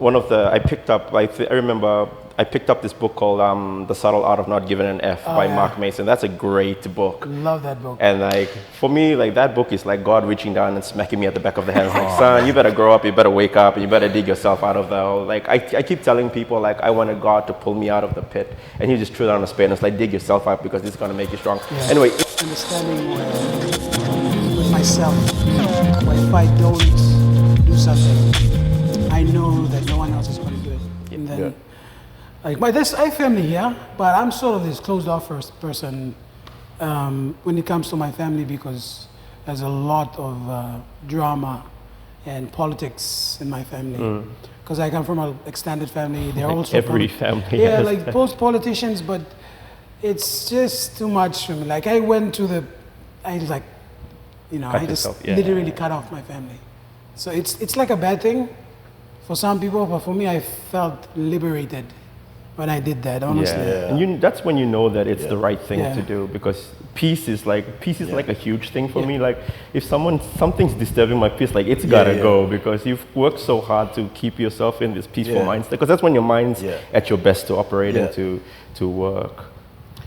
I remember I picked up this book called The Subtle Art of Not Giving an F by Mark Mason. That's a great book. Love that book. And like, for me, like that book is like God reaching down and smacking me at the back of the head. Like, son, you better grow up, you better wake up, and you better dig yourself out of the hole. Like, I keep telling people, like, I wanted God to pull me out of the pit. And he just threw down a spade and it's like, dig yourself out because this is going to make you strong. Yeah. Anyway. Understanding with myself, where if I don't do something, I know that no one else is going to do it. And then, like, I have family here, but I'm sort of this closed off person when it comes to my family because there's a lot of drama and politics in my family. Because I come from an extended family. They're like also every family. Yeah, like post politicians, but it's just too much for me. Like I went to I just literally cut off my family. So it's like a bad thing for some people, but for me, I felt liberated when I did that, honestly. Yeah. And that's when you know that it's the right thing to do, because peace is like a huge thing for me. Like if something's disturbing my peace, like it's gotta go, because you've worked so hard to keep yourself in this peaceful mindset, because that's when your mind's at your best to operate and to work.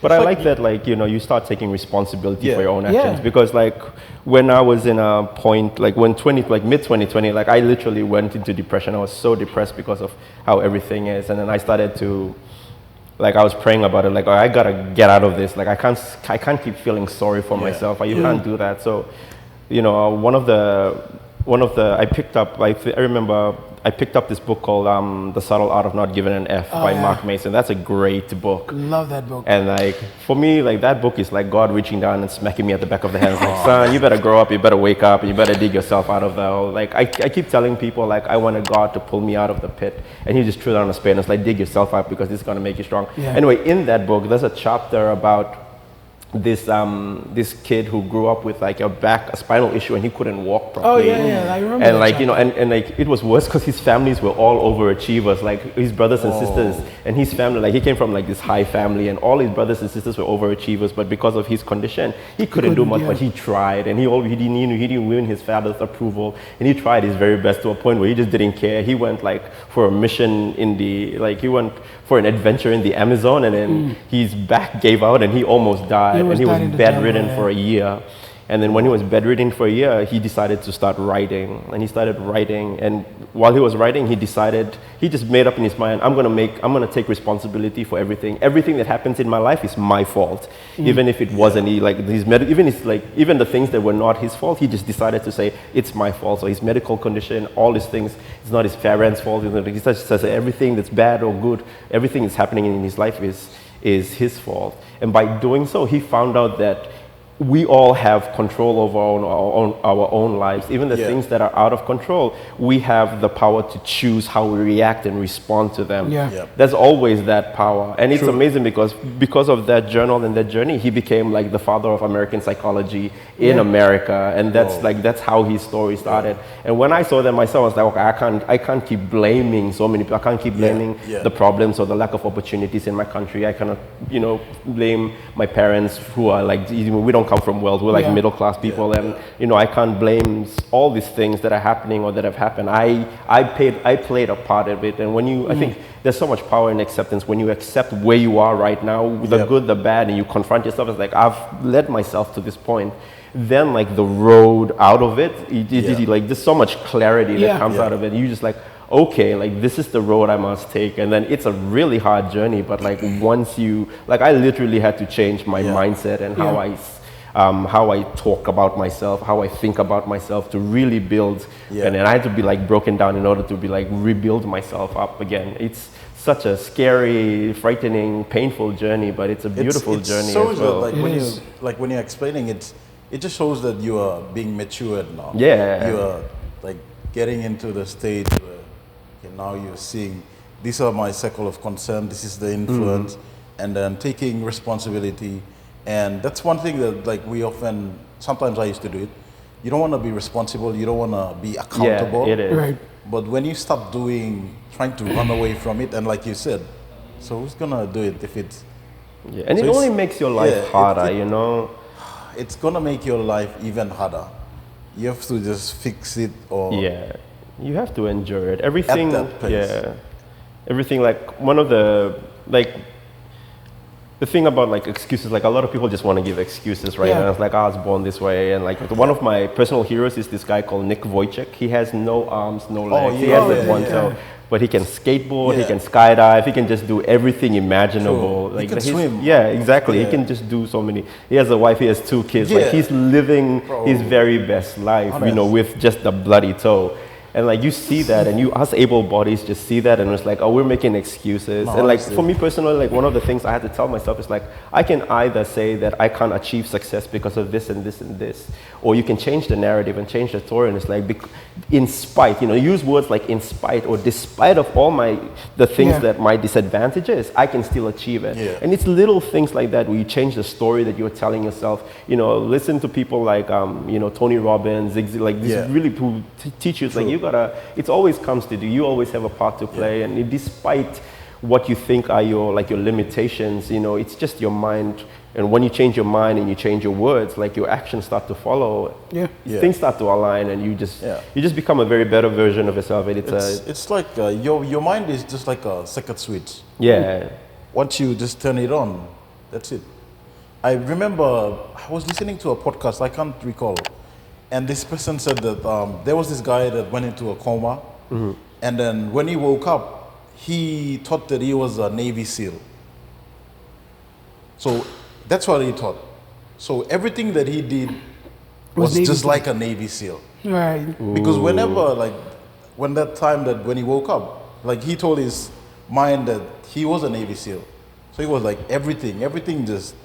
But I like that, like, you know, you start taking responsibility for your own actions. Because, like, when I was in a point, like, mid-2020, like, I literally went into depression. I was so depressed because of how everything is. And then I started to, like, I was praying about it. Like, oh, I gotta get out of this. Like, I can't keep feeling sorry for myself. You can't do that. So, you know, I picked up this book called The Subtle Art of Not Giving an F by Mark Mason. That's a great book. Love that book. And like, for me, like that book is like God reaching down and smacking me at the back of the head. Like, son, you better grow up, you better wake up, and you better dig yourself out of the hole. Like, I keep telling people, like, I wanted God to pull me out of the pit. And he just threw down a spade and it's like, dig yourself out because this is going to make you strong. Yeah. Anyway, in that book, there's a chapter about this kid who grew up with like a spinal issue and he couldn't walk properly. I remember. And like, you know, and like it was worse because his families were all overachievers, like his brothers and sisters, and his family, like he came from like this high family and all his brothers and sisters were overachievers, but because of his condition, he couldn't do much, but he tried, and he didn't win his father's approval, and he tried his very best to a point where he just didn't care. He went like for a mission he went for an adventure in the Amazon, and then his back gave out and he almost died. And he was bedridden for a year. And then when he was bedridden for a year, he decided to start writing. And he started writing. And while he was writing, he just made up in his mind, I'm gonna take responsibility for everything. Everything that happens in my life is my fault. Even if it wasn't, even the things that were not his fault, he just decided to say, it's my fault. So his medical condition, all these things, it's not his parents' fault. He just says everything that's bad or good, everything that's happening in his life is his fault. And by doing so, he found out that we all have control over our own lives. Even the things that are out of control, we have the power to choose how we react and respond to them. There's always that power. And it's amazing because of that journal and that journey, he became like the father of American psychology in America. And that's how his story started. And when I saw that myself, I was like, okay, I can't keep blaming so many people. I can't keep blaming the problems or the lack of opportunities in my country. I cannot, blame my parents who are like, we don't come from wealth, we're like middle class people, and I can't blame all these things that are happening or that have happened. I played a part of it. And when I think there's so much power in acceptance. When you accept where you are right now, the good, the bad, and you confront yourself, it's like, I've led myself to this point. Then like the road out of it, like there's so much clarity that comes out of it. You just like, okay, like this is the road I must take. And then it's a really hard journey, but like once I literally had to change my mindset and how I talk about myself, how I think about myself to really build. And then I had to be like broken down in order to be like rebuild myself up again. It's such a scary, frightening, painful journey, but it's a beautiful journey as well. When you're explaining it, it just shows that you are being matured now. You are like getting into the stage where now you're seeing, these are my circle of concern, this is the influence, and then taking responsibility. And that's one thing that like sometimes I used to do it. You don't want to be responsible, you don't want to be accountable. Yeah, it is. Right. But when you start trying to run away from it, and like you said, so who's gonna do it if it's... Yeah, and so it only makes your life harder, It's gonna make your life even harder. You have to just fix it or... You have to endure it. Everything, at that pace. yeah. Everything, like, one of the, like, the thing about like excuses, like a lot of people just want to give excuses, right? And I was like, I was born this way. And like one of my personal heroes is this guy called Nick Wojcik. He has no arms, no legs. He has like one toe. But he can skateboard, he can skydive, he can just do everything imaginable. True. Like he can swim. Yeah, exactly. He can just do so many. He has a wife, he has 2 kids. Like he's living his very best life, you know, with just a bloody toe. And like you see that, and you us able bodies just see that, and it's like, oh, we're making excuses. And like for me personally, like one of the things I had to tell myself is like, I can either say that I can't achieve success because of this and this and this, or you can change the narrative and change the story, and it's like, in spite, you know, use words like in spite or despite of all the things that my disadvantages, I can still achieve it. And it's little things like that where you change the story that you're telling yourself. You know, listen to people like you know, Tony Robbins, like these really who teach you, it's like you gotta, it always comes to do, you always have a part to play, and despite what you think are your limitations, you know, it's just your mind. And when you change your mind and you change your words, like your actions start to follow. Things start to align, and you just become a very better version of yourself. And it's like your mind is just like a second switch. Once you just turn it on, that's it. I remember I was listening to a podcast, I can't recall, and this person said that there was this guy that went into a coma, and then when he woke up, he thought that he was a Navy SEAL. So that's what he thought. So everything that he did was just like a Navy SEAL. Right. Because whenever, like, when he woke up, like he told his mind that he was a Navy SEAL. So he was like everything just,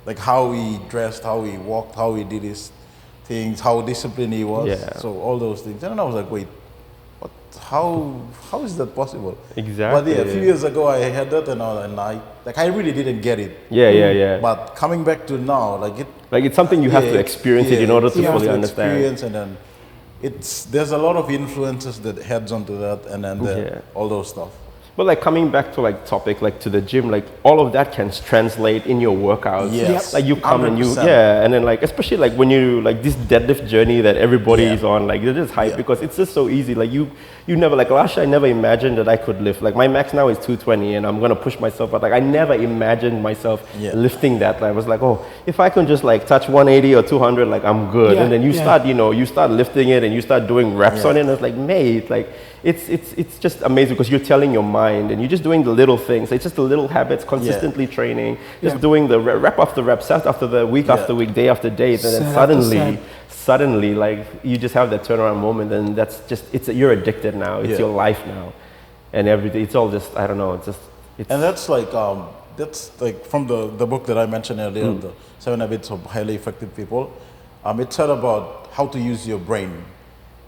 like how he dressed, how he walked, how he did his things, how disciplined he was. So all those things. And then I was like, wait, what? How is that possible? Exactly. But a few years ago I had that, and I really didn't get it. But coming back to now, it's something you have to experience it in order to fully understand. And then there's a lot of influences that heads onto that, and then all those stuff. But like coming back to like topic, like to the gym, like all of that can translate in your workouts. Like you come 100%. And and then like, especially like when you like this deadlift journey that everybody is on, like they're just hyped because it's just so easy. Like you never, like last year I never imagined that I could lift. Like my max now is 220 and I'm going to push myself, but like I never imagined myself lifting that. Like I was like, oh, if I can just like touch 180 or 200, like I'm good. And then you start, you start lifting it and you start doing reps on it, and it's like, mate, like it's just amazing because you're telling your mind and you're just doing the little things. It's just the little habits, consistently training, just doing the rep after rep, set after the week after week, day after day, and then suddenly like you just have that turnaround moment, and that's just, you're addicted now. It's your life now, and everything. It's all just, I don't know. And that's like from the book that I mentioned earlier, the 7 Habits of Highly Effective People. It said about how to use your brain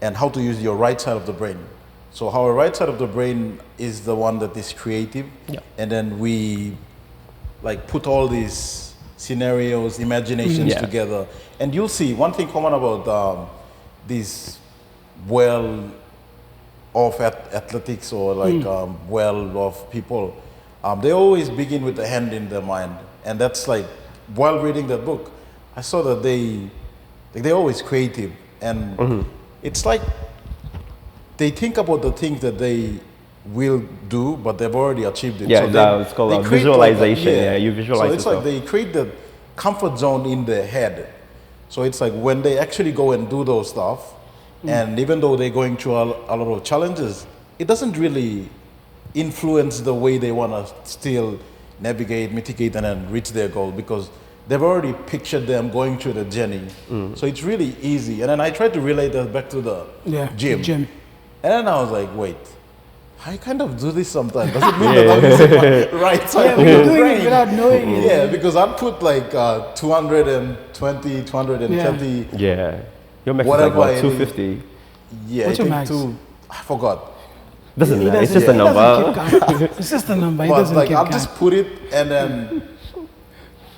and how to use your right side of the brain. So our right side of the brain is the one that is creative, and then we like put all these scenarios, imaginations together. And you'll see one thing common about these well-off athletics or like well-off people, they always begin with the hand in their mind. And that's like, while reading that book, I saw that they're always creative. And it's like, they think about the things that they will do, but they've already achieved it. It's called visualization. You visualize. So it's like they create the comfort zone in their head. So it's like when they actually go and do those stuff, and even though they're going through a lot of challenges, it doesn't really influence the way they want to still navigate, mitigate, and then reach their goal, because they've already pictured them going through the journey. So it's really easy. And then I tried to relate that back to the gym. And then I was like, wait, I kind of do this sometimes. Does it mean that I'm using my right side of you're the doing brain? it without knowing it. Yeah, because I'd put like 220, 230. Yeah. Your max is like what, 250? Yeah, what's your max? I forgot. Doesn't matter. It's just a number. It's just a number. It But doesn't like, keep I'll count. just put it, and then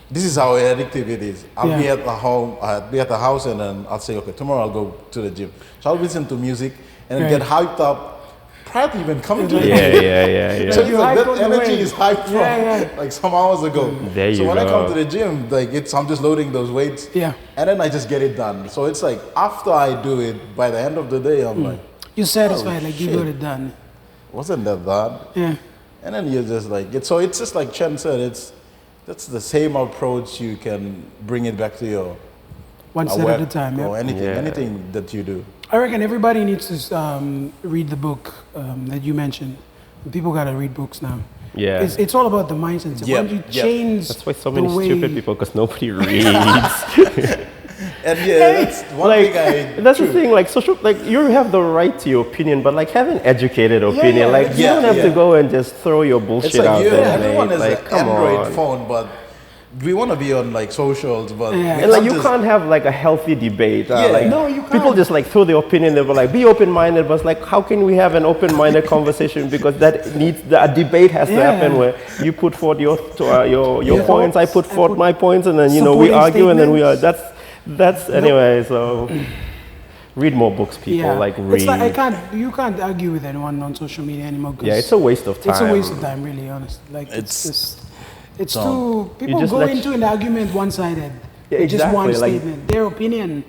this is how addictive it is. I'll be at the home, I'll be at the house, and then I'll say, okay, tomorrow I'll go to the gym. So I'll listen to music and then get hyped up prior to even coming to the gym. Yeah. So that energy is hyped from like some hours ago. There you so when go. I come to the gym, like I'm just loading those weights, and then I just get it done. So it's like after I do it, by the end of the day, I'm like, You're satisfied, like you got it done. Wasn't that bad? Yeah. And then you're just like, it's just like Chen said, that's the same approach. You can bring it back to your one step at a time, or anything that you do. I reckon everybody needs to read the book that you mentioned. People gotta read books now. Yeah. It's all about the mindset. Yep. When you change That's why so many stupid people, because nobody reads. And that's one thing That's the thing, like social, like you have the right to your opinion, but like have an educated opinion. Like you don't have to go and just throw your bullshit out there. Everyone has like, an Android phone, but we want to be on like socials, but and like you can't have like a healthy debate. Like, no, you can't. People just like throw their opinion. They were like, be open-minded, but it's like, how can we have an open-minded conversation? Because a debate has to happen where you put forth your points, I put forth my points, and then we argue, and then we are. That's anyway. So read more books, people. Like read. It's like you can't argue with anyone on social media anymore. It's a waste of time. It's a waste of time, really, honest. Like it's too people go into an argument one-sided. Yeah, exactly. Just one statement, their opinion.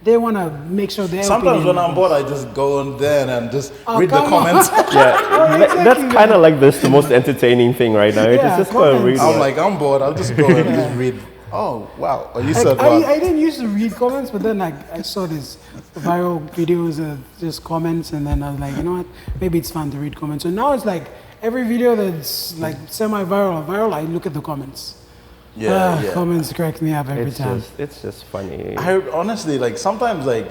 They want to make sure their Sometimes opinion when I'm bored, I just go on there and just read the come comments. Exactly. That's kind of like the most entertaining thing right now. Just go and read. I'm bored. I'll just go and just read. Oh wow! You said I didn't used to read comments, but then I saw these viral videos of just comments, and then I was like, you know what? Maybe it's fun to read comments. So now it's like every video that's like semi-viral or viral, I look at the comments. Comments crack me up every time. It's just funny. I honestly like sometimes like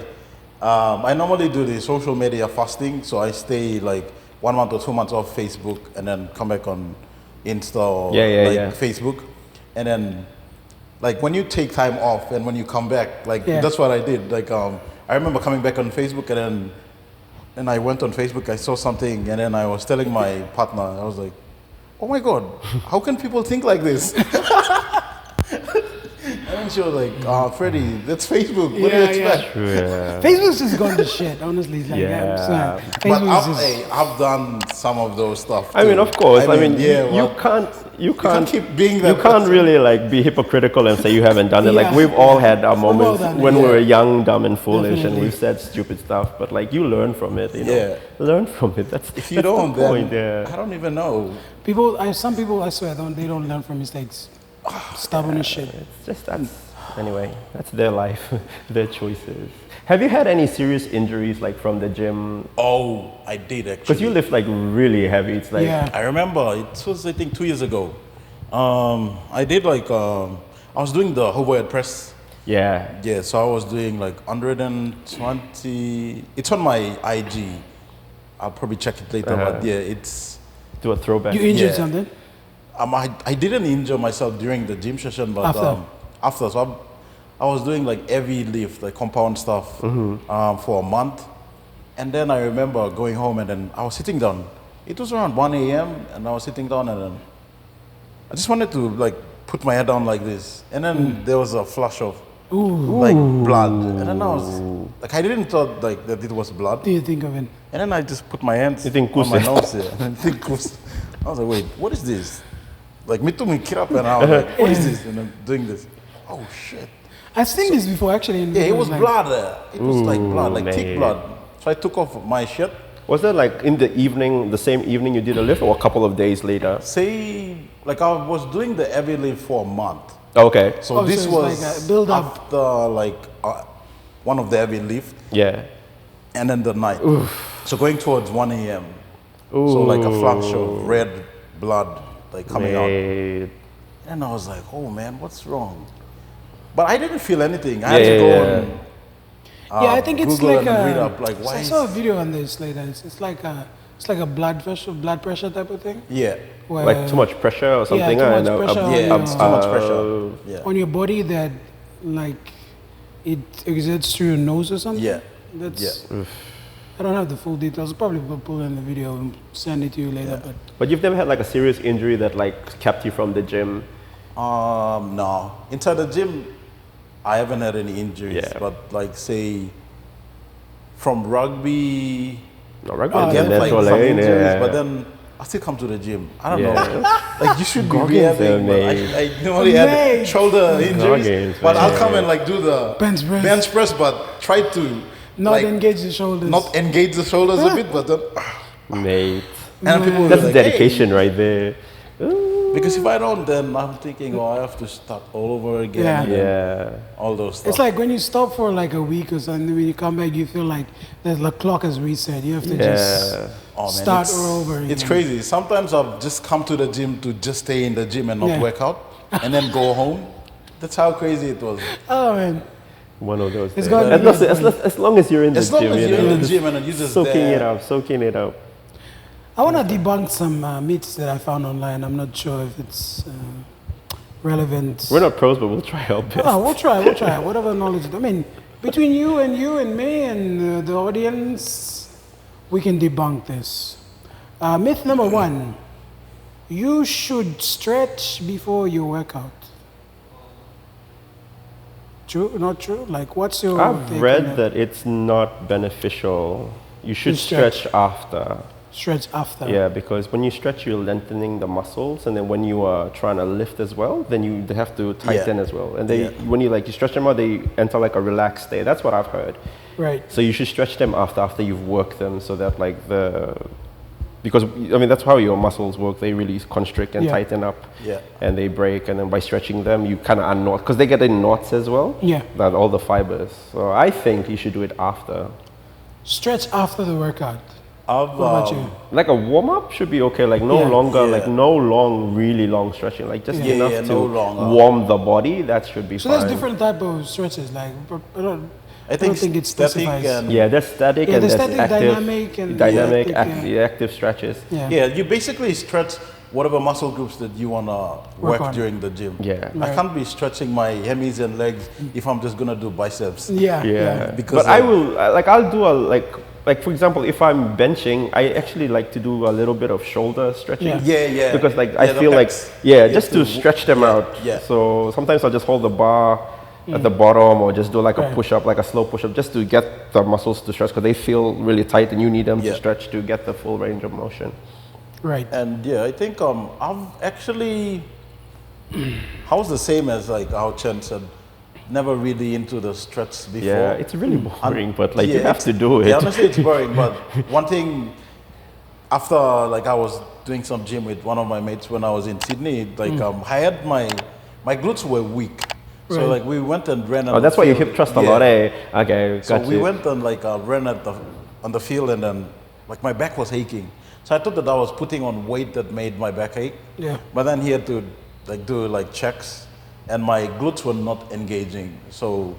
I normally do the social media fasting, so I stay like 1 month or 2 months off Facebook, and then come back on Insta or Facebook, and then. Like when you take time off and when you come back, like that's what I did. Like I remember coming back on Facebook, and then I went on Facebook, I saw something, and then I was telling my partner, I was like, oh my God, how can people think like this? And then she was like, Freddie, that's Facebook. What do you expect? Facebook's just gone to shit, honestly. Like, but I've done some of those stuff too. I mean, of course. You can't keep being that. You can't really like be hypocritical and say you haven't done it. Like we've all had our moments when we were young, dumb, and foolish, and we've said stupid stuff. But like you learn from it. Learn from it. If you don't, the point, then I don't even know. Some people, I swear, they don't learn from mistakes. Stubborn as shit. It's just anyway, that's their life, their choices. Have you had any serious injuries like from the gym? Oh, I did actually. Because you lift like really heavy. It's like I remember it was I think 2 years ago. I did like I was doing the overhead press. Yeah. So I was doing like 120. It's on my IG. I'll probably check it later. But it's do a throwback. You injured something? I didn't injure myself during the gym session, but after. So I was doing like heavy lift, like compound stuff, for a month. And then I remember going home, and then I was sitting down. It was around 1 a.m. and I was sitting down, and then I just wanted to like put my head down like this. And then there was a flash of like blood. And then I was like, I didn't thought like that it was blood. What do you think of it? And then I just put my hands on my nose here. And I was like, wait, what is this? Like, me too, me get up, and I was like, what is this? And I'm doing this. Oh, shit. I've seen this before, actually. It was like blood there. It was like blood, like thick blood. So I took off my shirt. Was that like in the evening, the same evening you did a lift, or a couple of days later? Like I was doing the heavy lift for a month. Okay. So this so was like a build up after like one of the heavy lift. Yeah. And then the night. So going towards 1 a.m. So like a flash of red blood like coming out. And I was like, oh man, what's wrong? But I didn't feel anything. I had to go on. I think it's Google like and read up, like, why I saw a video on this later. It's like a blood pressure type of thing. Yeah. Like too much pressure or something. Yeah, too much pressure. Too much pressure. Yeah. On your body that like it exerts through your nose or something. Yeah. I don't have the full details. I'll probably pull in the video and send it to you later. But you've never had like a serious injury that like kept you from the gym? No. Inside the gym, I haven't had any injuries. Yeah. But like say, from rugby, I get like some injuries, but then I still come to the gym. I don't know. Like you should be rehabbing, but I normally had shoulder injuries. But I'll come and like do the bench press, but try to Not like, engage the shoulders. not engage the shoulders a bit, but then Mate. and people were That's like, dedication hey. right there. Because if I don't, then I'm thinking, oh, I have to start all over again. Yeah. And then Yeah. all those stuff. It's like when you stop for like a week or something, when you come back, you feel like the clock has reset. You have to just Oh, man, start it's, all over again. It's crazy. Sometimes I've just come to the gym to just stay in the gym and not Yeah. work out, and then go home. That's how crazy it was. Oh man. One of those. It's days. gotta As, be as long as you're in the As long gym, as you you're know, in the gym and you're just soaking there. it up, soaking it up. I want to debunk some myths that I found online. I'm not sure if it's relevant. We're not pros, but we'll try our best. Oh, we'll try. Whatever knowledge. I mean, between you and me and the audience, we can debunk this. Myth number 1: you should stretch before your workout. True? Not true? Like, what's your? I've take read on that it's not beneficial. You should To stretch. stretch after. Stretch after. Yeah, because when you stretch, you're lengthening the muscles, and then when you are trying to lift as well, then they have to tighten as well. And when you stretch them out, they enter like a relaxed state. That's what I've heard. Right. So you should stretch them after you've worked them, so that because I mean that's how your muscles work. They really constrict and tighten up, and they break. And then by stretching them, you kind of unknot because they get in knots as well. Yeah. That all the fibers. So I think you should do it after. Stretch after the workout. I've, What about you? Like a warm up should be okay. Like no longer, like no long, really long stretching. Like just enough to no long, warm the body. That should be So fine. there's different type of stretches. Like I think don't think it's static specifies. and Yeah, there's static Yeah, and there's there's static, active, dynamic, and dynamic, active, active stretches. Yeah. you basically stretch whatever muscle groups that you want to Work work on. during the gym. Yeah. I can't be stretching my hemis and legs if I'm just going to do biceps. Yeah. Because But I will, I'll do like for example, if I'm benching, I actually like to do a little bit of shoulder stretching. Yeah. Because I the feel like, pecs. just to stretch them out. Yeah. So sometimes I'll just hold the bar at the bottom or just do like a push-up, like a slow push-up, just to get the muscles to stretch because they feel really tight and you need them to stretch to get the full range of motion. Right. And I think I've actually, I was the same as like how Chen said, never really into the stretch before. Yeah, it's really boring, but like you have to do it. Yeah, honestly, it's boring. But one thing, after like I was doing some gym with one of my mates when I was in Sydney, like I had my glutes were weak. So like we went and ran. Oh, that's why you hip thrust a lot, eh? Okay, So got we you. went and like ran on the field, and then like my back was aching. So I thought that I was putting on weight that made my back ache. Yeah. But then he had to like do like checks, and my glutes were not engaging. So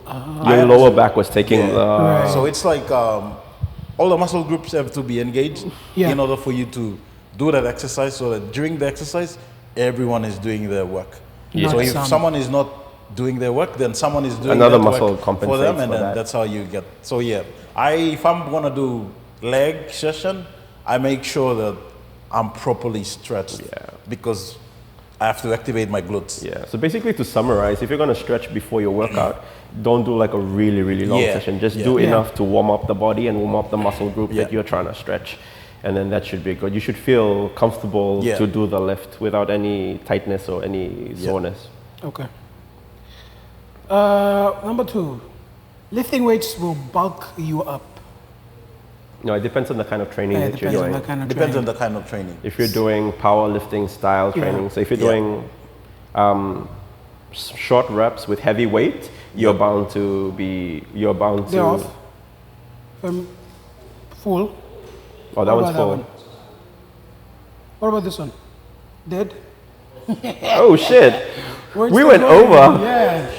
Your lower back was taking the... Right. So it's like all the muscle groups have to be engaged in order for you to do that exercise. So that during the exercise, everyone is doing their work. Yeah. So Not if some. someone is not doing their work, then someone is doing Another that muscle work compensates for them, and for then that. that's how you get. So if I'm gonna do leg session, I make sure that I'm properly stretched because I have to activate my glutes. Yeah, so basically to summarize, if you're going to stretch before your workout, don't do like a really, really long session. Just do enough to warm up the body and warm up the muscle group that you're trying to stretch. And then that should be good. You should feel comfortable to do the lift without any tightness or any soreness. Okay. Number 2, lifting weights will bulk you up. No, it depends on the kind of training Yeah, that you're depends on doing. the kind of Depends on training. the kind of training. If you're doing powerlifting style training, so if you're doing short reps with heavy weight, you're bound to They're off. Full. Oh, that What one's about full. one? What about this one? Dead? Oh shit! We're We still went going. over. Yeah.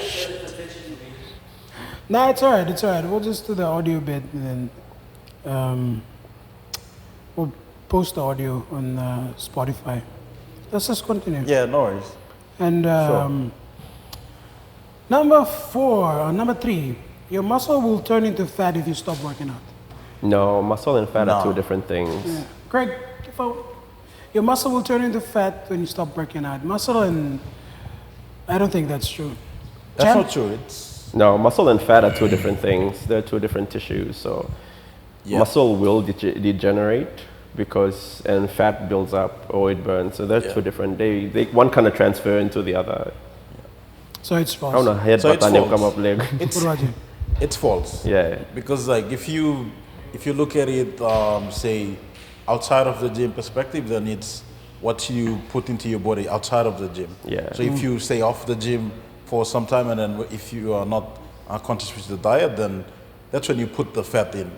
Nah, it's alright. It's alright. We'll just do the audio bit and then we'll post the audio on Spotify. Let's just continue. Yeah, no worries. And number 3, your muscle will turn into fat if you stop working out. No, muscle and fat are No. two different things. Yeah. Greg, your muscle will turn into fat when you stop working out. Muscle and I don't think that's true. That's Chan? not true. It's No, muscle and fat are two different things. They're two different tissues. So muscle will degenerate and fat builds up or it burns. So they're two different. They one kind of transfer into the other. So it's false. I don't know, head So it's button false. come up leg. What about you? It's false. Yeah. Because like if you look at it, say outside of the gym perspective, then it's what you put into your body outside of the gym. Yeah. So if you stay off the gym for some time, and then if you are not conscious with the diet, then that's when you put the fat in.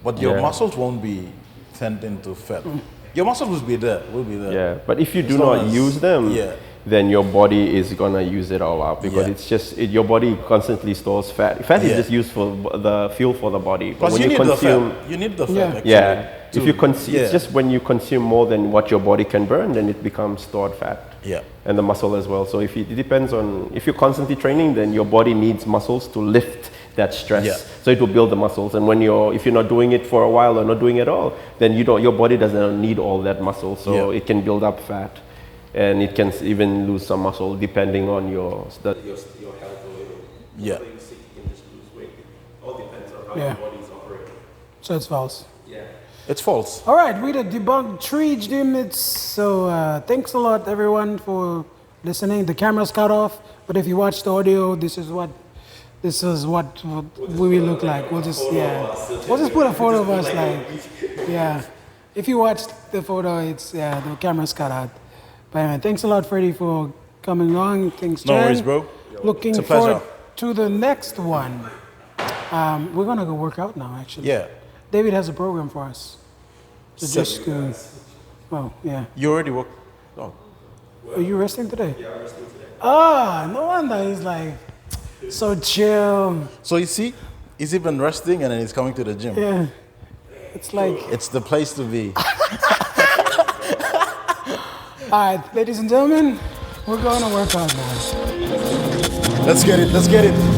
But your muscles won't be turned into fat. Your muscles will be there. Yeah. But if you do not use them, then your body is gonna use it all out because it's just your body constantly stores fat. Fat is just used for the fuel for the body. But plus when you need consume, the fat. You need the fat. Actually, if you consume, it's just when you consume more than what your body can burn, then it becomes stored fat. Yeah. And the muscle as well. So it depends on if you're constantly training, then your body needs muscles to lift that stress. Yeah. So it will build the muscles. And if you're not doing it for a while or not doing it at all, then your body doesn't need all that muscle. So it can build up fat, and it can even lose some muscle depending on your health or you can just lose weight. It all depends on how your body is operating. So it's false. Yeah. It's false. All right, we did debunk 3 gym myths. So thanks a lot, everyone, for listening. The camera's cut off, but if you watch the audio, this is what we look like. We'll just put a photo of us If you watched the photo, it's the camera's cut out. But anyway, thanks a lot, Freddie, for coming along. Thanks, Jen. No worries, bro. Looking it's a forward pleasure. to the next one. We're gonna go work out now, actually. Yeah. David has a program for us. So You already work. Oh. Are you resting today? Yeah, I'm resting today. No wonder he's like so chill. So you see, he's even resting and then he's coming to the gym. Yeah. It's like It's the place to be. Alright, ladies and gentlemen, we're going to work out now. Let's get it.